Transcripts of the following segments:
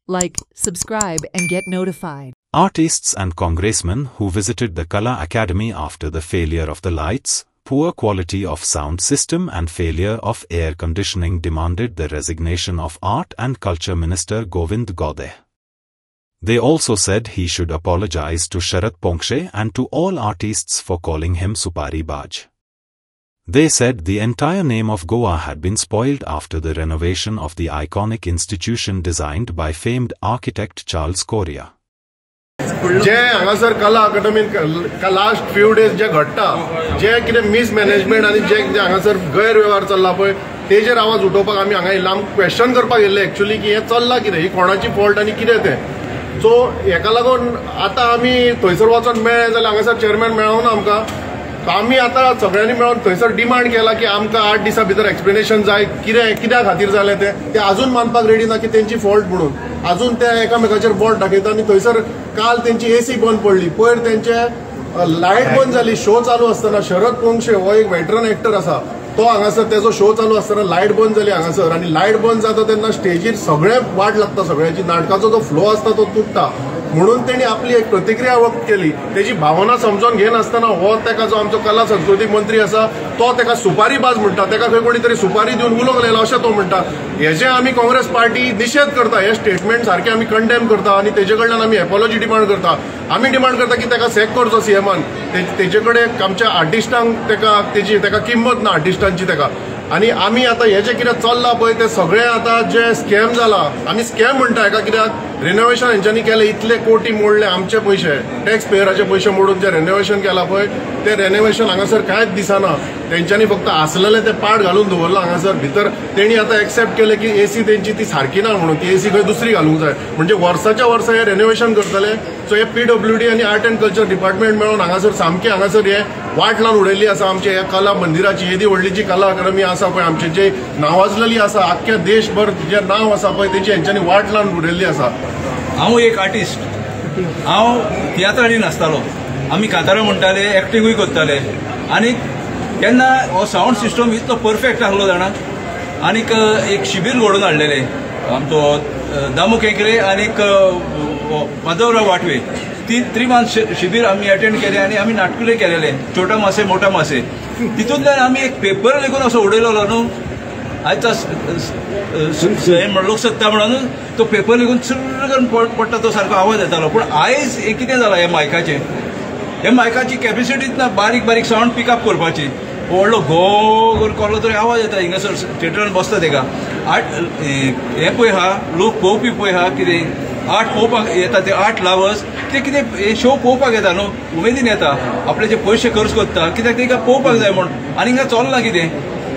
like, subscribe and get notified. Artists and congressmen who visited the Kala Academy after the failure of the lights, poor quality of sound system and failure of air conditioning demanded the resignation of Art and Culture Minister Govind Gaude. They also said he should apologize to Sharad Ponkshe and to all artists for calling him Supari Baj. They said the entire name of Goa had been spoiled after the renovation of the iconic institution designed by famed architect Charles Correa. जे हांगासर कला अकादमीन last few days जे घडटा जे कितें mismanagement आनी जे हांगासर गैरव्यवहार चल्ला पळय तेजेर आवाज उठोवपाक आमी हांगा येयला आमकां क्वेश्चन करपाक येयल्ले एक्चुअली की हें चल्लां कितें ही कोणाची फॉल्ट आनी कितें तें सो हेका लागून आतां आमी थंयसर वचोन मेळ्ळे जाल्यार हांगासर चेअरमॅन मेळोना आमकां आमी आतां सगळ्यांनी मेळोन थंयसर डिमांड केला की आमकां 8 दिसां भितर एक्सप्लेनेशन जाय कित्या खातीर जालें ते अजून मानपाक रेडी ना की तेंची फॉल्ट म्हणून अजून ते एकामेकाचेर बोट दाखयता आनी थंयसर काल तेंची एसी बंद पडली पयर तेंचे लायट बंद जाली शो चालू आसतना शरद पोंक्षे हो एक वेटरन एक्टर आसा तो हांगासर तेजो शो चालू आसतना लायट बंद जाली हांगासर आनी लायट बंद जाता तेन्ना स्टेजीर सगळे वाट लागता सगळ्याची नाटकाचो जो फ्लो आसता तो तुटता म्हणून तेणी आपली एक प्रतिक्रिया व्यक्त केली तेजी भावना समजून घेनासतना हो तेका जो आमचो कला संस्कृतीक मंत्री आसा तो तेका सुपारी बाज म्हणटा तेका खंय कोणी तरी सुपारी दिवन उलोवंक लायला अशें तो म्हणटा हेजे आमी काँग्रेस पार्टी निशेध करता हे स्टेटमेंट सारखे आमी कंडेम करता आनी तेजे कडल्यान आमी एपॉलॉजी डिमांड करता आमी डिमांड करता की तेका सॅक करचो सीएमान तेजे कडेन आमच्या आर्टिस्टांक तेका किंमत ना आर्टिस्टांची तेका आनी आमी आतां हे जे कितें चल्लां पळय ते सगळे आतां जे स्कॅम जाला आमी स्कॅम म्हणटा हेका कित्याक रिनोवेशन हेंच्यांनी केलें इतले कोटी मोडले आमचे पयशे टॅक्स पेयराचे पयशे मोडून जे रेनोवेशन केलां पळय ते रेनोवेशन हांगासर कांयच दिसना तेंच्यांनी फक्त आसलेले ते पाड घालून दवरला हांगासर भितर तेणी आतां एक्सेप्ट केलें की एसी तेंची ती सारकी ना म्हणून ती एसी खंय दुसरी घालूंक जाय म्हणजे वर्साच्या वर्सा हे रेनोवेशन करतले सो हे PWD आनी आर्ट अँड कल्चर डिपार्टमेंट मेळून हांगासर सामकें हांगासर हे वाट लावन उडयल्ली आसा आमच्या ह्या कला मंदिराची येदी व्हडली जी कला अकादमी आसा पळय आमचे जे नावाजलेली आसा आख्ख्या देशभर जे नांव आसा पळय तेची हेंच्यांनी वाट लावन उडयल्ली आसा हांव एक आर्टिस्ट हांव तियात्रांनी नाचतालो आमी कांतारां म्हणटाले एक्टिंगूय करताले आनी केन्ना हो सावंड सिस्टम इतलो परफेक्ट आसलो जाणा आनीक एक शिबीर घडोवन हाडलेले आमचो दामू केंकरे आनीक माधवराव वाटवे 3 मंथ शिबीर आमी अटेंड केले आनी आमी नाटकुले केलेले छोटा मासे मोठा मासे तितूंतल्यान आमी एक पेपर लेगून असो उडयलो न्हू आयचा लोकसत्ता म्हणून तो पेपर लेगून चुर्र करून पडटा तो सारको आवाज येतालो पूण आयज कितें जालां हे मायकाची कॅपेसिटीच ना बारीक बारीक सावंड पिकअप करपाची व्हडलो घो करून कसलो तरी आवाज येता हिंगासर थिएटरान बसता तेका हे पळय हा लोक पळोवपी पळय हा कितें आर्ट पळोवपाक येता ते आर्ट लवर्स ते कितें शो पळोवपाक येता न्हू उमेदीन येता आपले जे पयशे खर्च करता कित्याक ताका पळोवपाक जाय म्हण आनी हिंगा चलना कितें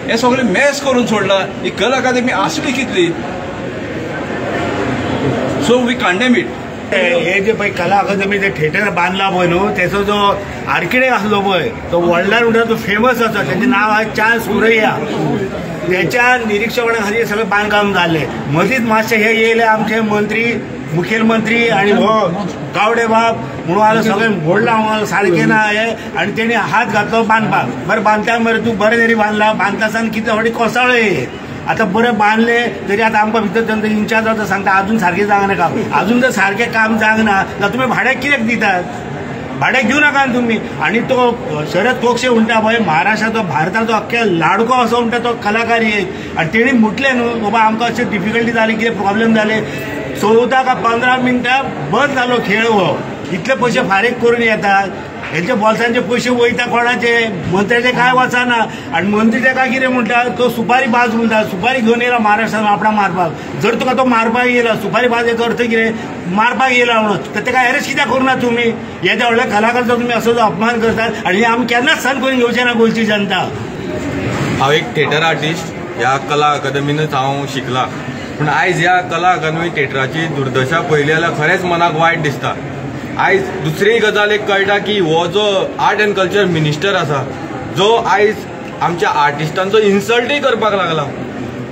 हे सगळे मॅस करून सोडला ही कला अकादमी आसली कितली सो वी कंडेम इट हे जे पळय कला अकादमी जे थिएटर बांदला पळय न्हू तेचो जो आर्किटेक्ट आसलो पळय तो व्हडल्यान म्हणटा तो फेमस आसा तेचें नांव आहे चार्ल्स कुरैया त्याच्या निरीक्षणा खातीर सगळें बांदकाम जाल्लें मदींच मातशें हे येयले आमचे मंत्री मुखेलमंत्री आणि हो गावडे बाब म्हणून आलं सगळे मोडला आम्हाला सारखे ना हे आणि त्यांनी हात घातलो बांधपाक बरं बांधता मरे तू बरें तरी बांधला बांधतासान कितें व्हडे कोसळे आता बरें बांधले तरी आता आमकां भितर तेंचो इंचार्ज आसा सांगता अजून सारकें जावंक ना अजून जर सारकें काम जावंक ना जाल्यार तुमी भाड्याक कित्याक दितात भाड्याक दिवं नाका तुमी आनी तो शरद पोंक्षे म्हणटा पळय महाराष्ट्राचो भारताचो अख्ख्या लाडको असो म्हणटा तो कलाकार एक आनी तेणी म्हटलें न्हू बाबा आमकां अशें डिफिकल्टी जाली कितें प्रॉब्लेम जाले 14 का 15 मिनटां बंद जालो खेळ हो इतले पयशे फारीक करून येतात हेंचे बोल्सांचे पयशे वयता कोणाचे मंत्र्याचे काय वचना आनी मंत्री तेका कितें म्हणटा तो सुपारी बाज म्हणटा सुपारी घेवन येयला महाराष्ट्रान आपणा मारपाक जर तुका तो मारपाक येयला सुपारी बाजेचो अर्थ कितें मारपाक येयला म्हणून तर तेका अरेस्ट कित्याक करूना तुमी हे जे व्हडल्या कलाकाराचो तुमी असो जो अपमान करतात आनी आमी केन्नाच सहन करून घेवचे ना गोंयची जनता हांव एक थिएटर आर्टिस्ट ह्या कला अकादमीनूच हांव शिकला पूण आयज ह्या कला अकादमी थिएटराची दुर्दशा पळयली जाल्यार खरेंच मनाक वायट दिसता आयज दुसरी गजाल एक कळटा की हो जो आर्ट अँड कल्चर मिनिस्टर आसा जो आयज आमच्या आर्टिस्टांचो इन्सल्टूय करपाक लागला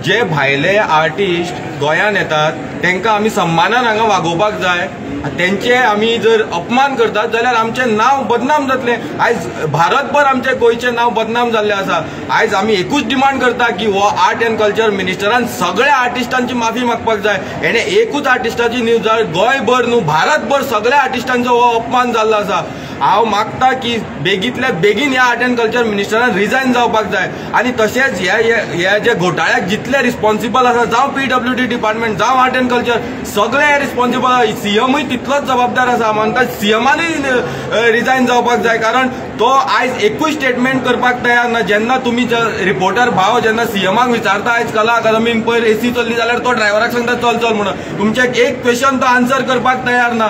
जे भायले आर्टिस्ट गोंयान येतात तांकां आमी सन्मानान हांगा वागोवपाक जाय त्यांचे आमी जर अपमान करतात जाल्यार आमचें नांव बदनाम जातलें. आयज भारतभर आमचे गोंयचें नांव बदनाम जाल्लें आसा. आयज आमी एकूच डिमांड करता की हो आर्ट एंड कल्चर मिनिस्टरान सगळ्या आर्टिस्टांची माफी मागपाक जाय. हेणे एकूच आर्टिस्टाची न्यूज गोंयभर न्हू भारतभर सगळ्या आर्टिस्टांचो हो अपमान जाल्लो आसा. हांव मागता की बेगींतल्या बेगीन ह्या आर्ट एंड कल्चर मिनिस्टरान रिजायन जावपाक जाय आनी तशेंच ह्या जे घोटाळ्याक जितले रिस्पॉन्सिबल आसा जावं PWD डिपार्टमेंट जावं आर्ट एंड कल्चर सगळे रिस्पॉन्सिबल CMूय तितलोच जबाबदार आसा. म्हणटा CMानूय रिजायन जावपाक जाय कारण तो आयज एकूच स्टेटमेंट करपाक तयार ना. जेन्ना तुमी रिपोर्टर भाव जेन्ना CMाक विचारता आयज कला अकादमीन पयर AC चल्ली जाल्यार तो ड्रायव्हराक सांगता चल चल म्हणून तुमचे एक क्वेश्चन तो आन्सर करपाक तयार ना.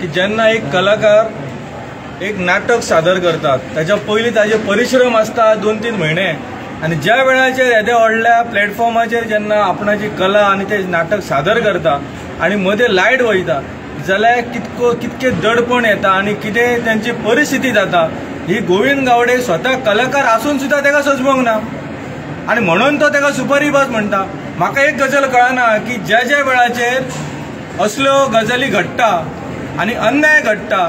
की जेन्ना एक कलाकार एक नाटक सादर करतात त्याच्या पयलीं ताजे परिश्रम आसता 2-3 म्हयने आनी ज्या वेळाचेर येद्या व्हडल्या प्लॅटफॉर्माचेर जेन्ना आपणाची कला आनी ते नाटक सादर करता आनी मदें लायट वयता जाल्यार कितके दडपण येता आनी कितें त्यांची परिस्थिती जाता ही गोविंद गावडे स्वता कलाकार आसून सुद्धा ताका सजमोंक ना आनी म्हणून तो ताका सुपरहिबाज म्हणटा. म्हाका एक गजाल कळना की ज्या वेळाचेर असल्यो गजाली घडटा आनी अन्याय घडटा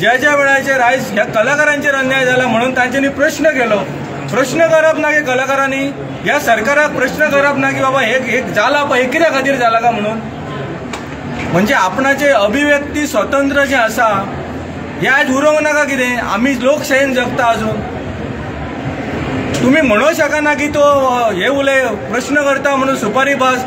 ज्या वेळाचेर आयज ह्या कलाकारांचेर अन्याय जाला म्हणून तांच्यांनी प्रश्न केलो. प्रश्न करप ना की कलाकारांनी ह्या सरकाराक प्रश्न करप ना की बाबा हे जाला पळय हे कित्या खातीर जाला का म्हणून. म्हणजे आपणाचे अभिव्यक्ती स्वातंत्र्य जे आसा हे आयज उरोवंक नाका कितें. आमी लोकशायेन जगता अजून. तुम्ही म्हणू शकना की तो हे उलय प्रश्न करता म्हणून सुपरहिबाज